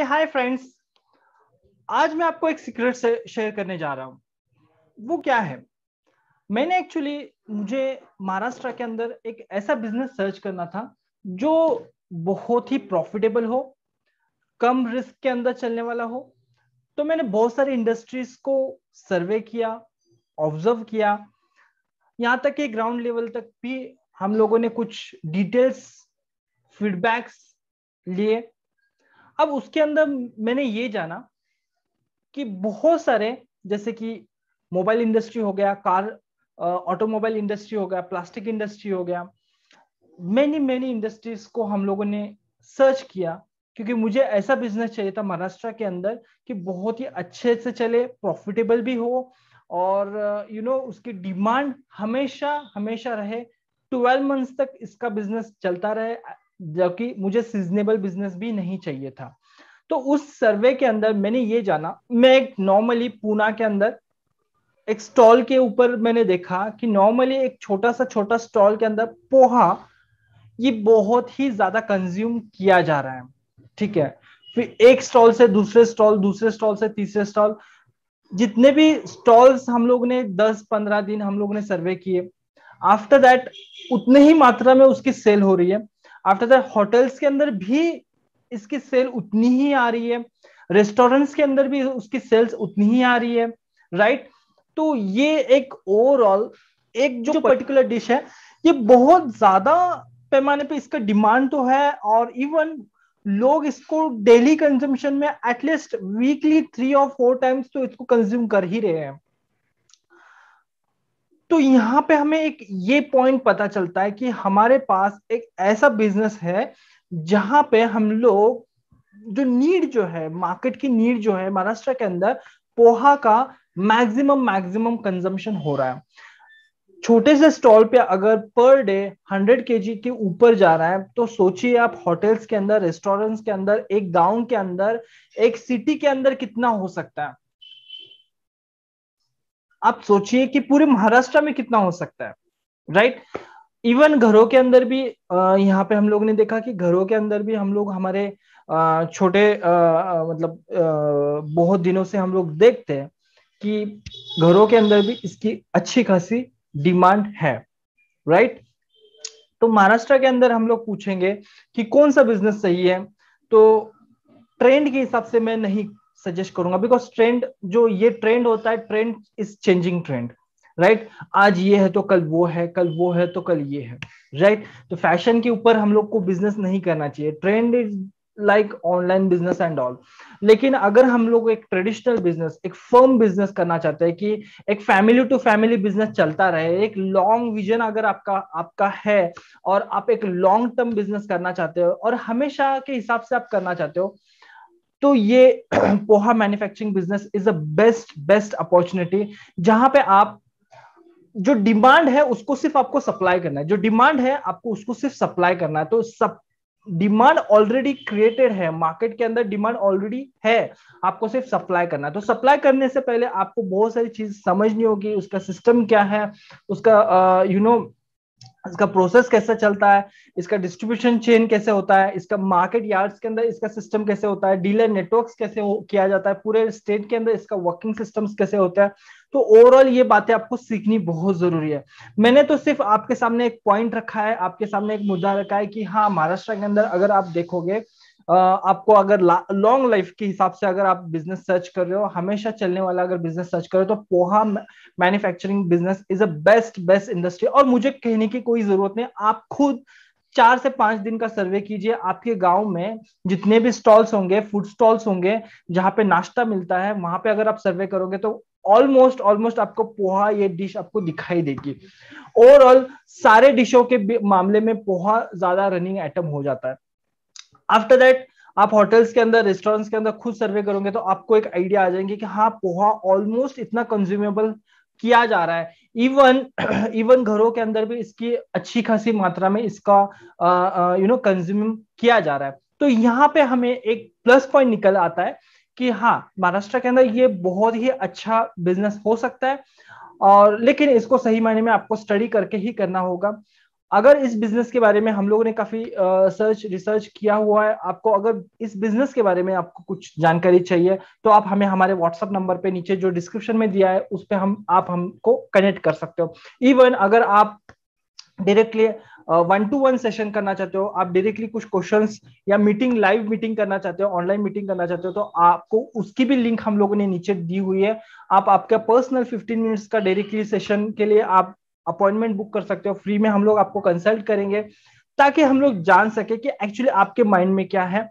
Hi friends. आज मैं आपको एक सीक्रेट शेयर करने जा रहा हूँ। वो क्या है? मैंने एक्चुअली मुझे महाराष्ट्र के अंदर एक ऐसा बिजनेस सर्च करना था जो बहुत ही प्रॉफिटेबल हो, कम रिस्क के अंदर चलने वाला हो। तो मैंने बहुत सारी इंडस्ट्रीज को सर्वे किया, ऑब्जर्व किया, यहाँ तक कि ग्राउंड लेवल तक भी हम लोगों ने कुछ डिटेल्स, फीडबैक्स लिए। अब उसके अंदर मैंने ये जाना कि बहुत सारे, जैसे कि मोबाइल इंडस्ट्री हो गया, कार ऑटोमोबाइल इंडस्ट्री हो गया, प्लास्टिक इंडस्ट्री हो गया, मैनी मैनी इंडस्ट्रीज को हम लोगों ने सर्च किया, क्योंकि मुझे ऐसा बिजनेस चाहिए था महाराष्ट्र के अंदर कि बहुत ही अच्छे से चले, प्रॉफिटेबल भी हो, और उसकी डिमांड हमेशा हमेशा रहे, 12 मंथ्स तक इसका बिजनेस चलता रहे, जबकि मुझे सीजनेबल बिजनेस भी नहीं चाहिए था। तो उस सर्वे के अंदर मैंने ये जाना, मैं एक नॉर्मली पूना के अंदर एक स्टॉल के ऊपर मैंने देखा कि नॉर्मली एक छोटा स्टॉल के अंदर पोहा ये बहुत ही ज्यादा कंज्यूम किया जा रहा है। ठीक है, फिर एक स्टॉल से दूसरे स्टॉल, दूसरे स्टॉल से तीसरे स्टॉल, जितने भी स्टॉल्स हम लोग ने 10-15 दिन हम लोग ने सर्वे किए। आफ्टर दैट उतने ही मात्रा में उसकी सेल हो रही है। आफ्टर दैट होटल्स के अंदर भी इसकी सेल उतनी ही आ रही है, रेस्टोरेंट्स के अंदर भी उसकी सेल्स उतनी ही आ रही है। राइट। तो ये एक ओवरऑल एक जो पर्टिकुलर डिश है, ये बहुत ज्यादा पैमाने पे इसका डिमांड तो है, और इवन लोग इसको डेली कंजम्पशन में एटलीस्ट वीकली 3 और 4 टाइम्स तो इसको कंज्यूम कर ही रहे हैं। तो यहाँ पे हमें एक ये पॉइंट पता चलता है कि हमारे पास एक ऐसा बिजनेस है जहां पे हम लोग जो नीड जो है, मार्केट की नीड जो है महाराष्ट्र के अंदर, पोहा का मैक्सिमम मैक्सिमम कंजम्पशन हो रहा है। छोटे से स्टॉल पे अगर पर डे 100 kg के ऊपर जा रहा है, तो सोचिए आप होटल्स के अंदर, रेस्टोरेंट्स के अंदर, एक गांव के अंदर, एक सिटी के अंदर कितना हो सकता है। आप सोचिए कि पूरे महाराष्ट्र में कितना हो सकता है। राइट। इवन घरों के अंदर भी यहाँ पे हम लोग ने देखा कि घरों के अंदर भी हम लोग हमारे छोटे मतलब बहुत दिनों से हम लोग देखते हैं कि घरों के अंदर भी इसकी अच्छी खासी डिमांड है। राइट। तो महाराष्ट्र के अंदर हम लोग पूछेंगे कि कौन सा बिजनेस सही है, तो ट्रेंड के हिसाब से मैं नहीं सजेस्ट करूंगा, बिकॉज ट्रेंड जो ये ट्रेंड होता है, trend is changing trend. Right. आज ये है तो कल वो है, कल वो है तो कल ये है। राइट। तो फैशन के ऊपर हम लोग को बिजनेस नहीं करना चाहिए। Trend is like online business and all. लेकिन अगर हम लोग एक ट्रेडिशनल बिजनेस, एक फर्म बिजनेस करना चाहते हैं कि एक फैमिली टू फैमिली बिजनेस चलता रहे, एक लॉन्ग विजन अगर आपका आपका है, और आप एक लॉन्ग टर्म बिजनेस करना चाहते हो और हमेशा के हिसाब से आप करना चाहते हो, तो ये poha manufacturing business is a best best opportunity, जहां पे आप जो डिमांड है उसको सिर्फ आपको सप्लाई करना है। जो डिमांड है आपको उसको सिर्फ सप्लाई करना है। तो सब डिमांड ऑलरेडी क्रिएटेड है, मार्केट के अंदर डिमांड ऑलरेडी है, आपको सिर्फ सप्लाई करना है। तो सप्लाई करने से पहले आपको बहुत सारी चीज समझनी होगी, उसका सिस्टम क्या है, उसका इसका प्रोसेस कैसे चलता है, इसका डिस्ट्रीब्यूशन चेन कैसे होता है, इसका मार्केट यार्ड्स के अंदर इसका सिस्टम कैसे होता है, डीलर नेटवर्क्स कैसे किया जाता है, पूरे स्टेट के अंदर इसका वर्किंग सिस्टम्स कैसे होता है। तो ओवरऑल ये बातें आपको सीखनी बहुत जरूरी है। मैंने तो सिर्फ आपके सामने एक पॉइंट रखा है, आपके सामने एक मुद्दा रखा है कि हाँ, महाराष्ट्र के अंदर अगर आप देखोगे, आपको अगर लॉन्ग लाइफ के हिसाब से अगर आप बिजनेस सर्च कर रहे हो, हमेशा चलने वाला अगर बिजनेस सर्च कर रहे हो, तो poha manufacturing business is a best best industry. और मुझे कहने की कोई जरूरत नहीं, आप खुद 4 से 5 दिन का सर्वे कीजिए। आपके गांव में जितने भी स्टॉल्स होंगे, फूड स्टॉल्स होंगे, जहां पे नाश्ता मिलता है, वहां पे अगर आप सर्वे करोगे तो ऑलमोस्ट ऑलमोस्ट आपको पोहा ये डिश आपको दिखाई देगी। ओवरऑल सारे डिशों के मामले में पोहा ज्यादा रनिंग आइटम हो जाता है। आफ्टर दैट आप होटल्स के अंदर, रेस्टोरेंट्स के अंदर खुद सर्वे करोगे तो आपको एक आइडिया आ जाएंगे कि हाँ, पोहा ऑलमोस्ट इतना कंज्यूमेबल किया जा रहा है। इवन इवन घरों के अंदर भी इसकी अच्छी खासी मात्रा में इसका कंज्यूम किया जा रहा है। तो यहाँ पे हमें एक प्लस पॉइंट निकल आता है कि हाँ, महाराष्ट्र के अंदर ये बहुत ही अच्छा बिजनेस हो सकता है, और लेकिन इसको सही मायने में आपको स्टडी करके ही करना होगा। अगर इस बिजनेस के बारे में हम लोगों ने काफी सर्च रिसर्च किया हुआ है, आपको अगर इस बिजनेस के बारे में आपको कुछ जानकारी चाहिए तो आप हमें हमारे व्हाट्सएप नंबर पे नीचे जो डिस्क्रिप्शन में दिया है उस पे आप हमको कनेक्ट कर सकते हो। इवन अगर आप डायरेक्टली 1-to-1 सेशन करना चाहते हो, आप डायरेक्टली कुछ क्वेश्चंस या मीटिंग, लाइव मीटिंग करना चाहते हो, ऑनलाइन मीटिंग करना चाहते हो, तो आपको उसकी भी लिंक हम लोगों ने नीचे दी हुई है। आप आपका पर्सनल 15 मिनट्स का डायरेक्टली सेशन के लिए आप अपॉइंटमेंट बुक कर सकते हो, फ्री में हम लोग आपको कंसल्ट करेंगे ताकि हम लोग जान सके कि एक्चुअली आपके माइंड में क्या है